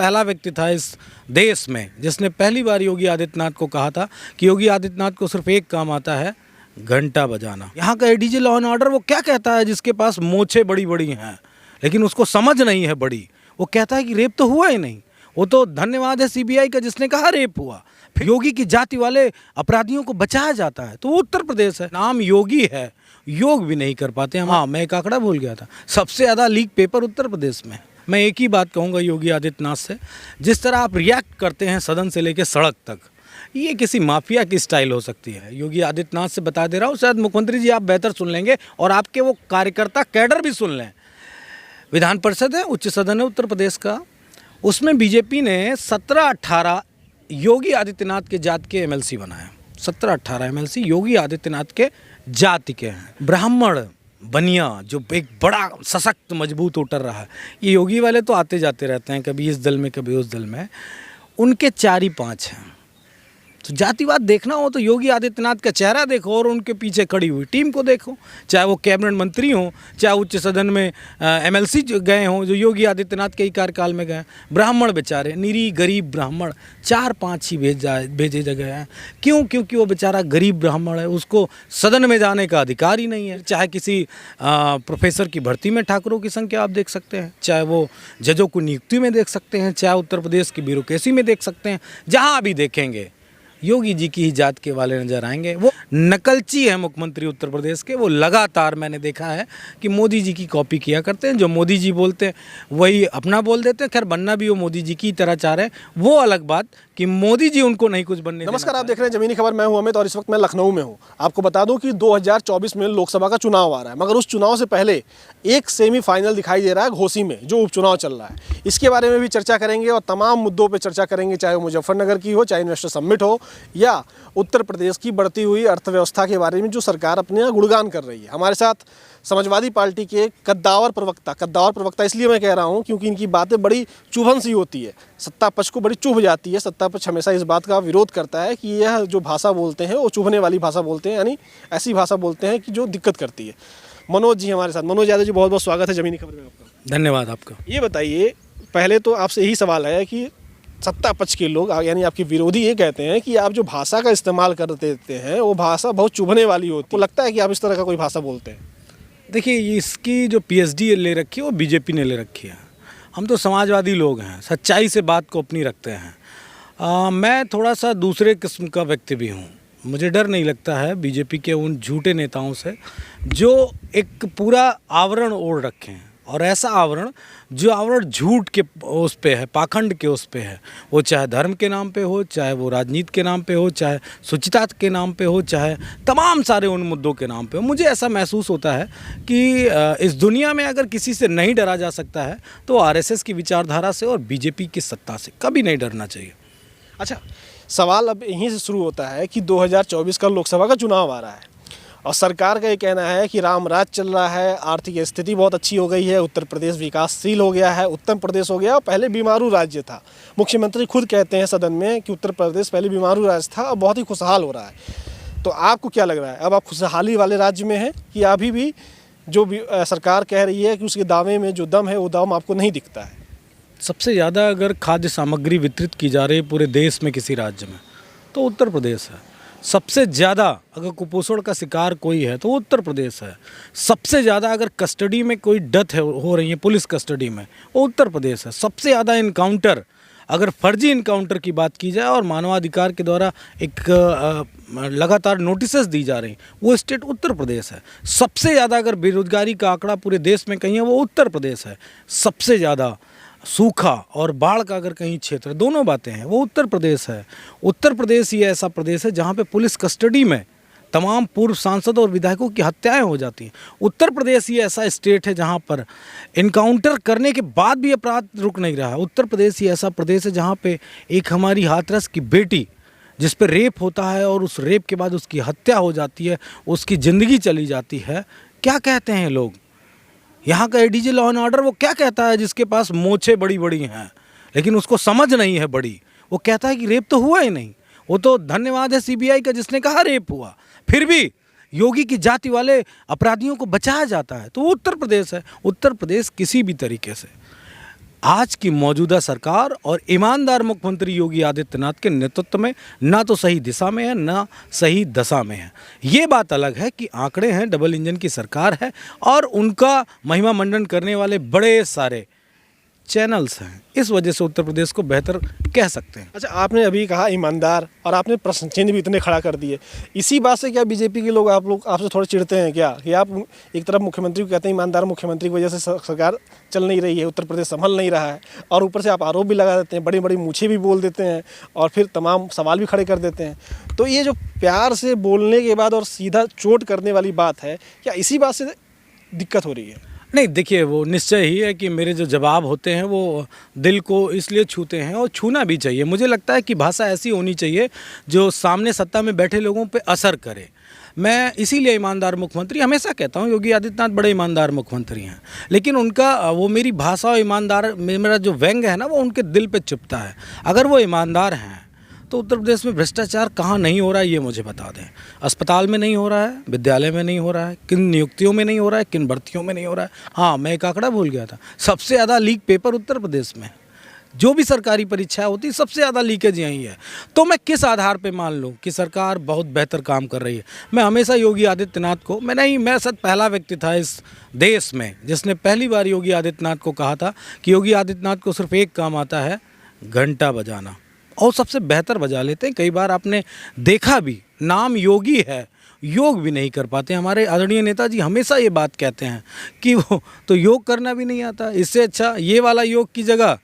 पहला व्यक्ति था इस देश में जिसने पहली बार योगी आदित्यनाथ को कहा था कि योगी आदित्यनाथ को सिर्फ एक काम आता है, घंटा बजाना। यहाँ का एडीजी लॉ एंड ऑर्डर वो क्या कहता है, जिसके पास मोछें बड़ी बड़ी हैं लेकिन उसको समझ नहीं है बड़ी, वो कहता है कि रेप तो हुआ ही नहीं। वो तो धन्यवाद है सीबीआई का जिसने कहा रेप हुआ। फिर योगी की जाति वाले अपराधियों को बचाया जाता है, तो वो उत्तर प्रदेश है। नाम योगी है, योग भी नहीं कर पाते हम। हाँ, मैं एक आंकड़ा भूल गया था, सबसे ज़्यादा लीक पेपर उत्तर प्रदेश में। मैं एक ही बात कहूँगा योगी आदित्यनाथ से, जिस तरह आप रिएक्ट करते हैं सदन से लेकर सड़क तक, ये किसी माफिया की स्टाइल हो सकती है। योगी आदित्यनाथ से बता दे रहा हूँ, शायद मुख्यमंत्री जी आप बेहतर सुन लेंगे और आपके वो कार्यकर्ता कैडर भी सुन लें। विधान परिषद है, उच्च सदन है उत्तर प्रदेश का, उसमें बीजेपी ने 17-18 योगी आदित्यनाथ के जात के एमएलसी बनाए। 17-18 एमएलसी योगी आदित्यनाथ के जाति के हैं। ब्राह्मण बनिया जो एक बड़ा सशक्त मजबूत वोटर रहा है, ये योगी वाले तो आते जाते रहते हैं, कभी इस दल में कभी उस दल में, उनके 4 ही 5 हैं। तो जातिवाद देखना हो तो योगी आदित्यनाथ का चेहरा देखो और उनके पीछे खड़ी हुई टीम को देखो, चाहे वो कैबिनेट मंत्री हों, चाहे उच्च सदन में एमएलसी गए हों जो योगी आदित्यनाथ के ही कार्यकाल में गए। ब्राह्मण बेचारे, निरी गरीब ब्राह्मण 4-5 ही भेजे गए हैं। क्यों? क्योंकि वो बेचारा गरीब ब्राह्मण है, उसको सदन में जाने का अधिकार ही नहीं है। चाहे किसी प्रोफेसर की भर्ती में ठाकुरों की संख्या आप देख सकते हैं, चाहे वो जजों को नियुक्ति में देख सकते हैं, चाहे उत्तर प्रदेश की ब्यूरोक्रेसी में देख सकते हैं, जहाँ भी देखेंगे योगी जी की ही जात के वाले नजर आएंगे। वो नकलची है मुख्यमंत्री उत्तर प्रदेश के। वो लगातार मैंने देखा है कि मोदी जी की कॉपी किया करते हैं, जो मोदी जी बोलते हैं वही अपना बोल देते हैं। खैर बनना भी वो मोदी जी की तरह चाह रहे हैं, वो अलग बात कि मोदी जी उनको नहीं कुछ बनने। नमस्कार, आप देख रहे हैं जमीनी खबर। मैं हूं अमित और इस वक्त मैं लखनऊ में हूं। आपको बता दूं कि 2024 में लोकसभा का चुनाव आ रहा है, मगर उस चुनाव से पहले एक सेमीफाइनल दिखाई दे रहा है घोसी में, जो उपचुनाव चल रहा है। इसके बारे में भी चर्चा करेंगे और तमाम मुद्दों पर चर्चा करेंगे, चाहे वो मुजफ्फरनगर की हो, चाहे इन्वेस्टर समिट हो, या उत्तर प्रदेश की बढ़ती हुई अर्थव्यवस्था के बारे में जो सरकार अपने यहाँ गुणगान कर रही है। हमारे साथ समाजवादी पार्टी के कद्दावर प्रवक्ता इसलिए मैं कह रहा हूँ क्योंकि इनकी बातें बड़ी चुभन सी होती है, सत्ता पक्ष को बड़ी चुभ जाती है। सत्ता पक्ष हमेशा इस बात का विरोध करता है कि यह जो भाषा बोलते हैं वो चुभने वाली भाषा बोलते हैं, यानी ऐसी भाषा बोलते हैं कि जो दिक्कत करती है। मनोज जी हमारे साथ। मनोज यादव जी, बहुत बहुत स्वागत है जमीनी खबर में आपका। धन्यवाद आपका। ये बताइए, पहले तो आपसे यही सवाल है कि सत्ता पक्ष के लोग यानी आपके विरोधी ये कहते हैं कि आप जो भाषा का इस्तेमाल कर देते हैं वो भाषा बहुत चुभने वाली होती है। तो लगता है कि आप इस तरह का कोई भाषा बोलते हैं? देखिए, इसकी जो पीएचडी ले रखी है वो बीजेपी ने ले रखी है। हम तो समाजवादी लोग हैं, सच्चाई से बात को अपनी रखते हैं। मैं थोड़ा सा दूसरे किस्म का व्यक्ति भी हूँ। मुझे डर नहीं लगता है बीजेपी के उन झूठे नेताओं से जो एक पूरा आवरण ओढ़ रखे हैं, और ऐसा आवरण जो आवरण झूठ के उस पे है, पाखंड के उस पे है। वो चाहे धर्म के नाम पे हो, चाहे वो राजनीति के नाम पे हो, चाहे शुचिता के नाम पे हो, चाहे तमाम सारे उन मुद्दों के नाम पे हो। मुझे ऐसा महसूस होता है कि इस दुनिया में अगर किसी से नहीं डरा जा सकता है तो आरएसएस की विचारधारा से और बीजेपी की सत्ता से कभी नहीं डरना चाहिए। अच्छा, सवाल अब यहीं से शुरू होता है कि 2024 का लोकसभा का चुनाव आ रहा है और सरकार का ये कहना है कि राम राज चल रहा है, आर्थिक स्थिति बहुत अच्छी हो गई है, उत्तर प्रदेश विकासशील हो गया है, उत्तम प्रदेश हो गया और पहले बीमारू राज्य था। मुख्यमंत्री खुद कहते हैं सदन में कि उत्तर प्रदेश पहले बीमारू राज्य था और बहुत ही खुशहाल हो रहा है। तो आपको क्या लग रहा है, अब आप खुशहाली वाले राज्य में हैं कि अभी भी जो भी सरकार कह रही है कि उसके दावे में जो दम है वो दम आपको नहीं दिखता है? सबसे ज़्यादा अगर खाद्य सामग्री वितरित की जा रही है पूरे देश में किसी राज्य में तो उत्तर प्रदेश है। सबसे ज़्यादा अगर कुपोषण का शिकार कोई है तो उत्तर प्रदेश है। सबसे ज़्यादा अगर कस्टडी में कोई डेथ हो रही है पुलिस कस्टडी में, वो उत्तर प्रदेश है। सबसे ज़्यादा इनकाउंटर, अगर फर्जी इनकाउंटर की बात की जाए और मानवाधिकार के द्वारा एक लगातार नोटिसेस दी जा रही, वो स्टेट उत्तर प्रदेश है। सबसे ज़्यादा अगर बेरोजगारी का आंकड़ा पूरे देश में कहीं है वो उत्तर प्रदेश है। सबसे ज़्यादा सूखा और बाढ़ का अगर कहीं क्षेत्र, दोनों बातें हैं, वो उत्तर प्रदेश है। उत्तर प्रदेश ही ऐसा प्रदेश है जहाँ पे पुलिस कस्टडी में तमाम पूर्व सांसदों और विधायकों की हत्याएं हो जाती हैं। उत्तर प्रदेश ही ऐसा स्टेट है जहाँ पर इनकाउंटर करने के बाद भी अपराध रुक नहीं रहा है। उत्तर प्रदेश ही ऐसा प्रदेश है जहाँ पे एक हमारी हाथरस की बेटी जिस पर रेप होता है और उस रेप के बाद उसकी हत्या हो जाती है, उसकी ज़िंदगी चली जाती है। क्या कहते हैं लोग, यहाँ का एडीजी लॉ एंड ऑर्डर वो क्या कहता है, जिसके पास मोछें बड़ी बड़ी हैं लेकिन उसको समझ नहीं है बड़ी, वो कहता है कि रेप तो हुआ ही नहीं। वो तो धन्यवाद है सीबीआई का जिसने कहा रेप हुआ। फिर भी योगी की जाति वाले अपराधियों को बचाया जाता है, तो वो उत्तर प्रदेश है। उत्तर प्रदेश किसी भी तरीके से आज की मौजूदा सरकार और ईमानदार मुख्यमंत्री योगी आदित्यनाथ के नेतृत्व में ना तो सही दिशा में है ना सही दशा में है। ये बात अलग है कि आंकड़े हैं, डबल इंजन की सरकार है और उनका महिमा मंडन करने वाले बड़े सारे चैनल्स हैं, इस वजह से उत्तर प्रदेश को बेहतर कह सकते हैं। अच्छा, आपने अभी कहा ईमानदार और आपने प्रश्न चिन्ह भी इतने खड़ा कर दिए। इसी बात से क्या बीजेपी के लोग आपसे थोड़े चिढ़ते हैं क्या कि आप एक तरफ मुख्यमंत्री को कहते हैं ईमानदार मुख्यमंत्री की वजह से सरकार चल नहीं रही है, उत्तर प्रदेश संभल नहीं रहा है, और ऊपर से आप आरोप भी लगा देते हैं, बड़ी बड़ी मूछें भी बोल देते हैं और फिर तमाम सवाल भी खड़े कर देते हैं। तो ये जो प्यार से बोलने के बाद और सीधा चोट करने वाली बात है, क्या इसी बात से दिक्कत हो रही है? नहीं, देखिए, वो निश्चय ही है कि मेरे जो जवाब होते हैं वो दिल को इसलिए छूते हैं और छूना भी चाहिए। मुझे लगता है कि भाषा ऐसी होनी चाहिए जो सामने सत्ता में बैठे लोगों पे असर करे। मैं इसीलिए ईमानदार मुख्यमंत्री हमेशा कहता हूँ, योगी आदित्यनाथ बड़े ईमानदार मुख्यमंत्री हैं, लेकिन उनका वो मेरी भाषा और ईमानदार मेरा जो व्यंग है ना, वो उनके दिल पे चुभता है। अगर वो ईमानदार हैं तो उत्तर प्रदेश में भ्रष्टाचार कहाँ नहीं हो रहा है ये मुझे बता दें। अस्पताल में नहीं हो रहा है, विद्यालय में नहीं हो रहा है, किन नियुक्तियों में नहीं हो रहा है, किन भर्तियों में नहीं हो रहा है। हाँ, मैं एक आंकड़ा भूल गया था, सबसे ज़्यादा लीक पेपर उत्तर प्रदेश में। जो भी सरकारी परीक्षा होती सबसे ज़्यादा लीकेज यहीं है। तो मैं किस आधार पे मान लूँ कि सरकार बहुत बेहतर काम कर रही है? मैं हमेशा योगी आदित्यनाथ को मैं शायद पहला व्यक्ति था इस देश में जिसने पहली बार योगी आदित्यनाथ को कहा था कि योगी आदित्यनाथ को सिर्फ एक काम आता है, घंटा बजाना, और सबसे बेहतर बजा लेते हैं। कई बार आपने देखा भी, नाम योगी है, योग भी नहीं कर पाते। हमारे आदरणीय नेताजी हमेशा ये बात कहते हैं कि वो तो योग करना भी नहीं आता, इससे अच्छा ये वाला योग की जगह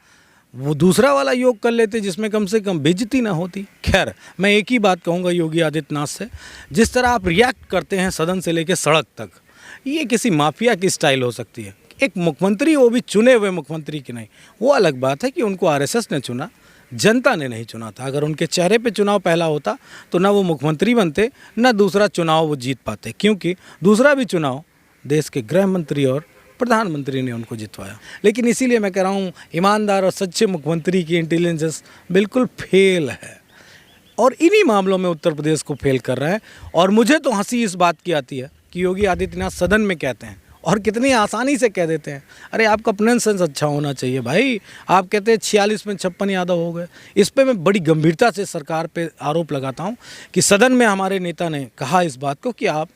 वो दूसरा वाला योग कर लेते जिसमें कम से कम बेइज्जती ना होती। खैर, मैं एक ही बात कहूँगा योगी आदित्यनाथ से, जिस तरह आप रिएक्ट करते हैं सदन से लेकर सड़क तक, ये किसी माफिया की स्टाइल हो सकती है। एक मुख्यमंत्री, वो भी चुने हुए मुख्यमंत्री की नहीं। वो अलग बात है कि उनको आरएसएस ने चुना, जनता ने नहीं चुना था। अगर उनके चेहरे पे चुनाव पहला होता तो ना वो मुख्यमंत्री बनते, ना दूसरा चुनाव वो जीत पाते, क्योंकि दूसरा भी चुनाव देश के गृह मंत्री और प्रधानमंत्री ने उनको जितवाया। लेकिन इसीलिए मैं कह रहा हूँ, ईमानदार और सच्चे मुख्यमंत्री की इंटेलिजेंस बिल्कुल फेल है और इन्हीं मामलों में उत्तर प्रदेश को फेल कर रहा है। और मुझे तो हंसी इस बात की आती है कि योगी आदित्यनाथ सदन में कहते हैं और कितनी आसानी से कह देते हैं। अरे, आपका अपना सेंस अच्छा होना चाहिए भाई। आप कहते हैं 46 में 56 यादव हो गए। इस पे मैं बड़ी गंभीरता से सरकार पे आरोप लगाता हूँ कि सदन में हमारे नेता ने कहा इस बात को कि आप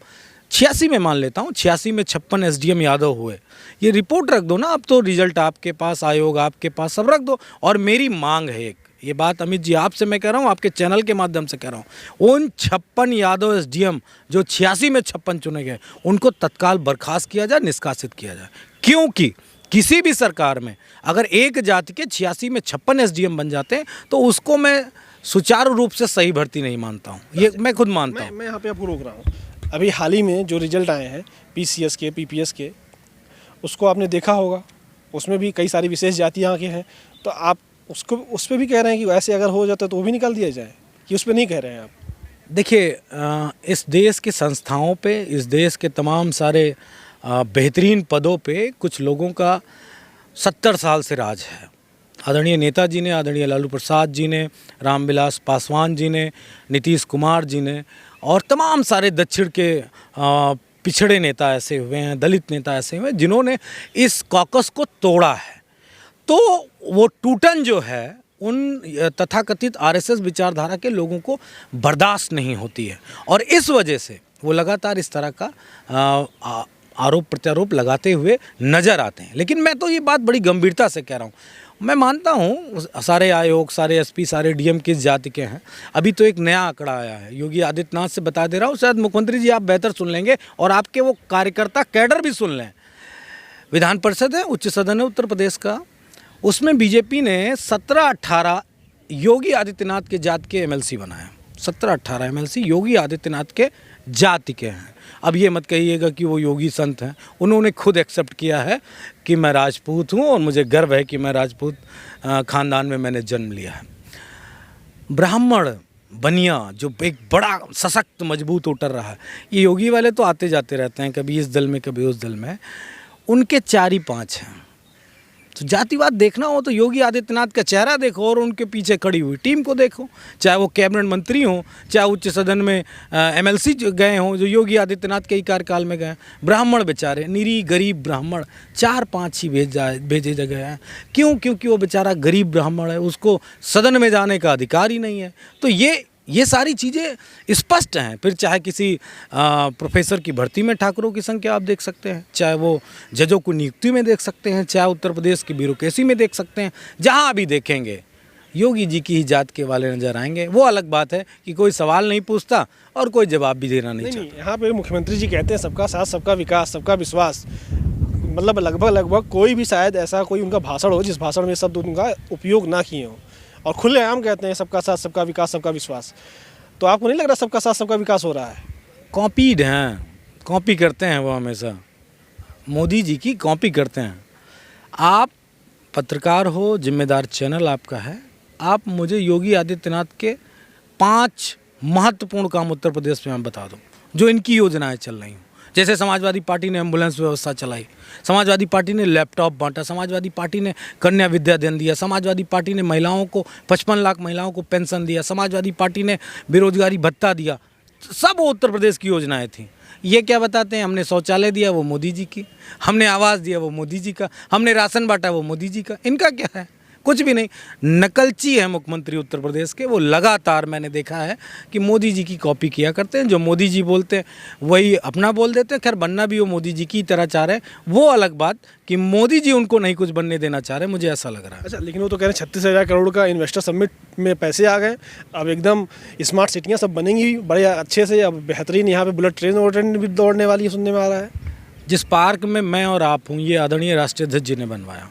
86 में, मान लेता हूँ 86 में 56 एसडीएम यादव हुए, ये रिपोर्ट रख दो ना। अब तो रिजल्ट आपके पास, आयोग आपके पास, सब रख दो। और मेरी मांग है एक, ये बात अमित जी आपसे मैं कह रहा हूँ, आपके चैनल के माध्यम से कह रहा हूँ, उन 56 यादव एसडीएम जो 86 में 56 चुने गए, उनको तत्काल बर्खास्त किया जाए, निष्कासित किया जाए। क्योंकि किसी भी सरकार में अगर एक जाति के 86 में 56 एसडीएम बन जाते हैं तो उसको मैं सुचारू रूप से सही भर्ती नहीं मानता हूँ। ये मैं खुद मानता हूँ। मैं यहाँ पे आपको रोक रहा हूँ। अभी हाल ही में जो रिजल्ट आए हैं पीसीएस के, पीपीएस के, उसको आपने देखा होगा। उसमें भी कई सारी विशेष जातियाँ के हैं, तो आप उसको उस पर भी कह रहे हैं कि ऐसे अगर हो जाता तो वो भी निकाल दिया जाए, कि उस पर नहीं कह रहे हैं आप? देखिए, इस देश की संस्थाओं पे, इस देश के तमाम सारे बेहतरीन पदों पे कुछ लोगों का 70 साल से राज है। आदरणीय नेताजी ने, आदरणीय लालू प्रसाद जी ने, रामविलास पासवान जी ने, नीतीश कुमार जी ने, और तमाम सारे दक्षिण के पिछड़े नेता ऐसे हुए हैं, दलित नेता ऐसे हुए हैं जिन्होंने इस कॉकस को तोड़ा है। तो वो टूटन जो है उन तथाकथित आरएसएस विचारधारा के लोगों को बर्दाश्त नहीं होती है और इस वजह से वो लगातार इस तरह का आरोप प्रत्यारोप लगाते हुए नज़र आते हैं। लेकिन मैं तो ये बात बड़ी गंभीरता से कह रहा हूँ। मैं मानता हूँ सारे आयोग, सारे एसपी, सारे डीएम किस जाति के हैं। अभी तो एक नया आंकड़ा आया है, योगी आदित्यनाथ से बता दे रहा हूँ, शायद मुख्यमंत्री जी आप बेहतर सुन लेंगे और आपके वो कार्यकर्ता कैडर भी सुन लें। विधान परिषद है, उच्च सदन है उत्तर प्रदेश का, उसमें बीजेपी ने 17-18 योगी आदित्यनाथ के जाति के एमएलसी बनाए। 17-18 एमएलसी योगी आदित्यनाथ के जाति के हैं। अब ये मत कहिएगा कि वो योगी संत हैं, उन्होंने खुद एक्सेप्ट किया है कि मैं राजपूत हूँ और मुझे गर्व है कि मैं राजपूत खानदान में मैंने जन्म लिया है। ब्राह्मण बनिया जो एक बड़ा सशक्त मजबूत उतर रहा है, ये योगी वाले तो आते जाते रहते हैं, कभी इस दल में कभी उस दल में, उनके 4 ही 5 हैं। तो जातिवाद देखना हो तो योगी आदित्यनाथ का चेहरा देखो और उनके पीछे खड़ी हुई टीम को देखो, चाहे वो कैबिनेट मंत्री हों, चाहे उच्च सदन में एमएलसी गए हों जो योगी आदित्यनाथ के ही कार्यकाल में गए। ब्राह्मण बेचारे, निरी गरीब ब्राह्मण 4-5 ही भेजे गए हैं। क्यों? क्योंकि वो बेचारा गरीब ब्राह्मण है, उसको सदन में जाने का अधिकार ही नहीं है। तो ये सारी चीज़ें स्पष्ट हैं। फिर चाहे किसी प्रोफेसर की भर्ती में ठाकुरों की संख्या आप देख सकते हैं, चाहे वो जजों को नियुक्ति में देख सकते हैं, चाहे उत्तर प्रदेश की ब्यूरोक्रेसी में देख सकते हैं। जहाँ भी देखेंगे योगी जी की ही जात के वाले नजर आएंगे। वो अलग बात है कि कोई सवाल नहीं पूछता और कोई जवाब भी देना नहीं चाहता। यहाँ पे मुख्यमंत्री जी कहते हैं सबका साथ, सबका विकास, सबका विश्वास। मतलब लगभग कोई भी शायद ऐसा कोई उनका भाषण हो जिस भाषण में शब्द उनका उपयोग ना किए हों, और खुलेआम कहते हैं सबका साथ, सबका विकास, सबका विश्वास। तो आपको नहीं लग रहा सबका साथ, सबका विकास हो रहा है? कॉपीड हैं, कॉपी करते हैं वो, हमेशा मोदी जी की कॉपी करते हैं। आप पत्रकार हो, जिम्मेदार चैनल आपका है, आप मुझे योगी आदित्यनाथ के 5 महत्वपूर्ण काम उत्तर प्रदेश में मैं बता दूं जो इनकी योजनाएं चल रही हैं। जैसे समाजवादी पार्टी ने एम्बुलेंस व्यवस्था चलाई, समाजवादी पार्टी ने लैपटॉप बांटा, समाजवादी पार्टी ने कन्या विद्याधन दिया, समाजवादी पार्टी ने महिलाओं को 55 लाख महिलाओं को पेंशन दिया, समाजवादी पार्टी ने बेरोजगारी भत्ता दिया। सब वो उत्तर प्रदेश की योजनाएं थी। ये क्या बताते हैं? हमने शौचालय दिया वो मोदी जी की, हमने आवास दिया वो मोदी जी का, हमने राशन बांटा वो मोदी जी का। इनका क्या है? कुछ भी नहीं। नकलची है मुख्यमंत्री उत्तर प्रदेश के। वो लगातार मैंने देखा है कि मोदी जी की कॉपी किया करते हैं। जो मोदी जी बोलते हैं वही अपना बोल देते हैं। खैर बनना भी वो मोदी जी की तरह चाह रहे हैं, वो अलग बात कि मोदी जी उनको नहीं कुछ बनने देना चाह रहे, मुझे ऐसा लग रहा है। अच्छा, लेकिन वो तो कह रहे हैं 36,000 करोड़ का इन्वेस्टर समिट में पैसे आ गए, अब एकदम स्मार्ट सिटियाँ सब बनेंगी बड़े अच्छे से, अब बेहतरीन यहाँ पे बुलेट ट्रेन भी दौड़ने वाली है, सुनने में आ रहा है। जिस पार्क में मैं और आप हूँ ये आदरणीय राष्ट्रीय अध्यक्ष जी ने बनवाया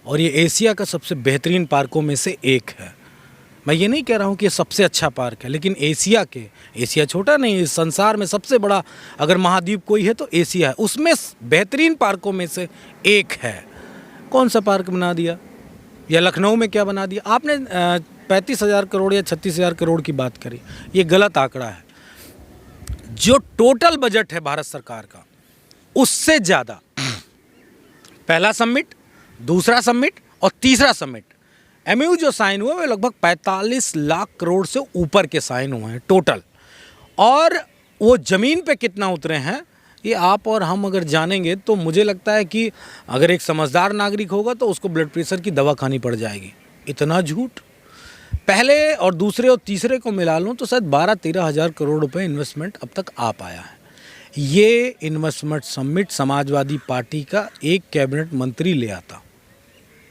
और ये एशिया का सबसे बेहतरीन पार्कों में से एक है। मैं ये नहीं कह रहा हूँ कि ये सबसे अच्छा पार्क है, लेकिन एशिया छोटा नहीं, इस संसार में सबसे बड़ा अगर महाद्वीप कोई है तो एशिया है, उसमें बेहतरीन पार्कों में से एक है। कौन सा पार्क बना दिया? या लखनऊ में क्या बना दिया? आपने 35,000 करोड़ या 36,000 करोड़ की बात करी, ये गलत आंकड़ा है। जो टोटल बजट है भारत सरकार का उससे ज़्यादा पहला समिट, दूसरा समिट और तीसरा समिट एमयू जो साइन हुए वो लगभग 45 लाख करोड़ से ऊपर के साइन हुए हैं टोटल। और वो ज़मीन पे कितना उतरे हैं ये आप और हम अगर जानेंगे तो मुझे लगता है कि अगर एक समझदार नागरिक होगा तो उसको ब्लड प्रेशर की दवा खानी पड़ जाएगी। इतना झूठ। पहले और दूसरे और तीसरे को मिला लूँ तो शायद 12-13 हज़ार करोड़ रुपए इन्वेस्टमेंट अब तक आ पाया है। ये इन्वेस्टमेंट समिट समाजवादी पार्टी का एक कैबिनेट मंत्री ले आता।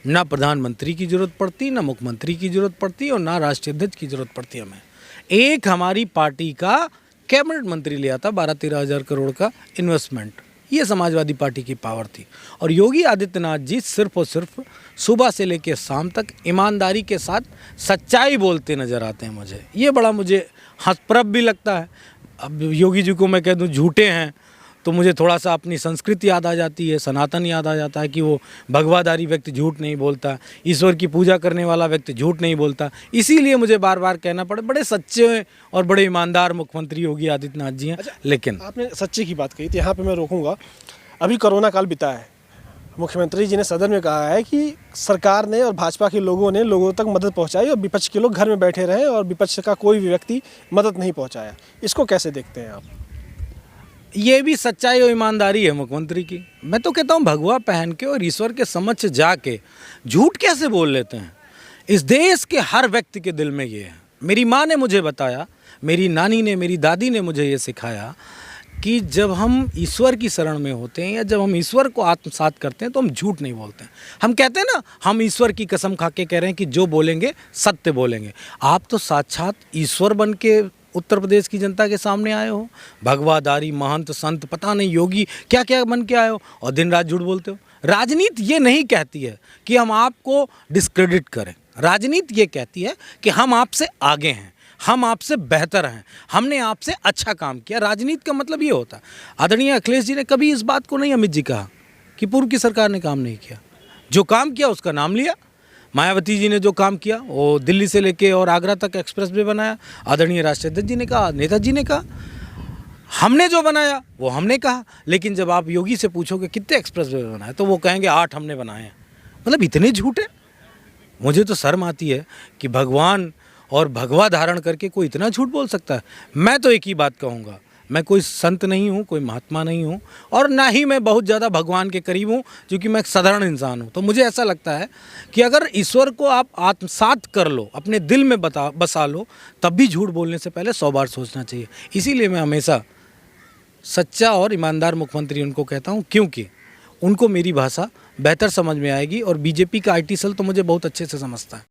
ना प्रधानमंत्री की ज़रूरत पड़ती, ना मुख्यमंत्री की ज़रूरत पड़ती और ना राष्ट्रीय अध्यक्ष की ज़रूरत पड़ती हमें। एक हमारी पार्टी का कैबिनेट मंत्री ले आता 12-13 हज़ार करोड़ का इन्वेस्टमेंट। ये समाजवादी पार्टी की पावर थी। और योगी आदित्यनाथ जी सिर्फ और सिर्फ सुबह से लेकर शाम तक ईमानदारी के साथ सच्चाई बोलते नज़र आते हैं। मुझे हंसप्रद भी लगता है। अब योगी जी को मैं कह दूं झूठे हैं तो मुझे थोड़ा सा अपनी संस्कृति याद आ जाती है, सनातन याद आ जाता है कि वो भगवाधारी व्यक्ति झूठ नहीं बोलता, ईश्वर की पूजा करने वाला व्यक्ति झूठ नहीं बोलता। इसीलिए मुझे बार बार कहना पड़े बड़े सच्चे और बड़े ईमानदार मुख्यमंत्री योगी आदित्यनाथ जी हैं। लेकिन आपने सच्चे की बात कही तो यहाँ पे मैं रोकूंगा। अभी कोरोना काल बिता है, मुख्यमंत्री जी ने सदन में कहा है कि सरकार ने और भाजपा के लोगों ने लोगों तक मदद पहुंचाई और विपक्ष के लोग घर में बैठे रहे और विपक्ष का कोई भी व्यक्ति मदद नहीं पहुंचाया। इसको कैसे देखते हैं आप? ये भी सच्चाई और ईमानदारी है मुख्यमंत्री की। मैं तो कहता हूँ भगवा पहन के और ईश्वर के समक्ष जाके झूठ कैसे बोल लेते हैं। इस देश के हर व्यक्ति के दिल में ये है। मेरी माँ ने मुझे बताया, मेरी नानी ने, मेरी दादी ने मुझे ये सिखाया कि जब हम ईश्वर की शरण में होते हैं या जब हम ईश्वर को आत्मसात करते हैं तो हम झूठ नहीं बोलते हैं। हम कहते हैं ना, हम ईश्वर की कसम खा के कह रहे हैं कि जो बोलेंगे सत्य बोलेंगे। आप तो साक्षात ईश्वर बन के उत्तर प्रदेश की जनता के सामने आए हो। भगवाधारी, महंत, संत, पता नहीं योगी क्या क्या बन के आए हो और दिन रात झूठ बोलते हो। राजनीति ये नहीं कहती है कि हम आपको डिस्क्रेडिट करें। राजनीति ये कहती है कि हम आपसे आगे हैं, हम आपसे बेहतर हैं, हमने आपसे अच्छा काम किया। राजनीति का मतलब ये होता है। आदरणीय अखिलेश जी ने कभी इस बात को नहीं अमित जी कहा कि पूर्व की सरकार ने काम नहीं किया। जो काम किया उसका नाम लिया। मायावती जी ने जो काम किया वो दिल्ली से लेके और आगरा तक एक्सप्रेस वे बनाया। आदरणीय राष्ट्रीय अध्यक्ष जी ने कहा, नेताजी ने कहा। हमने जो बनाया वो हमने कहा। लेकिन जब आप योगी से पूछोगे कितने एक्सप्रेस वे बनाए तो वो कहेंगे 8 हमने बनाए हैं। मतलब इतने झूठे। मुझे तो शर्म आती है कि भगवान और भगवा धारण करके कोई इतना झूठ बोल सकता है। मैं तो एक ही बात कहूँगा, मैं कोई संत नहीं हूँ, कोई महात्मा नहीं हूँ, और ना ही मैं बहुत ज़्यादा भगवान के करीब हूँ, क्योंकि मैं एक साधारण इंसान हूँ। तो मुझे ऐसा लगता है कि अगर ईश्वर को आप आत्मसात कर लो, अपने दिल में बसा लो, तब भी झूठ बोलने से पहले 100 बार सोचना चाहिए। इसीलिए मैं हमेशा सच्चा और ईमानदार मुख्यमंत्री उनको कहता हूँ, क्योंकि उनको मेरी भाषा बेहतर समझ में आएगी, और बीजेपी का IT सेल तो मुझे बहुत अच्छे से समझता है।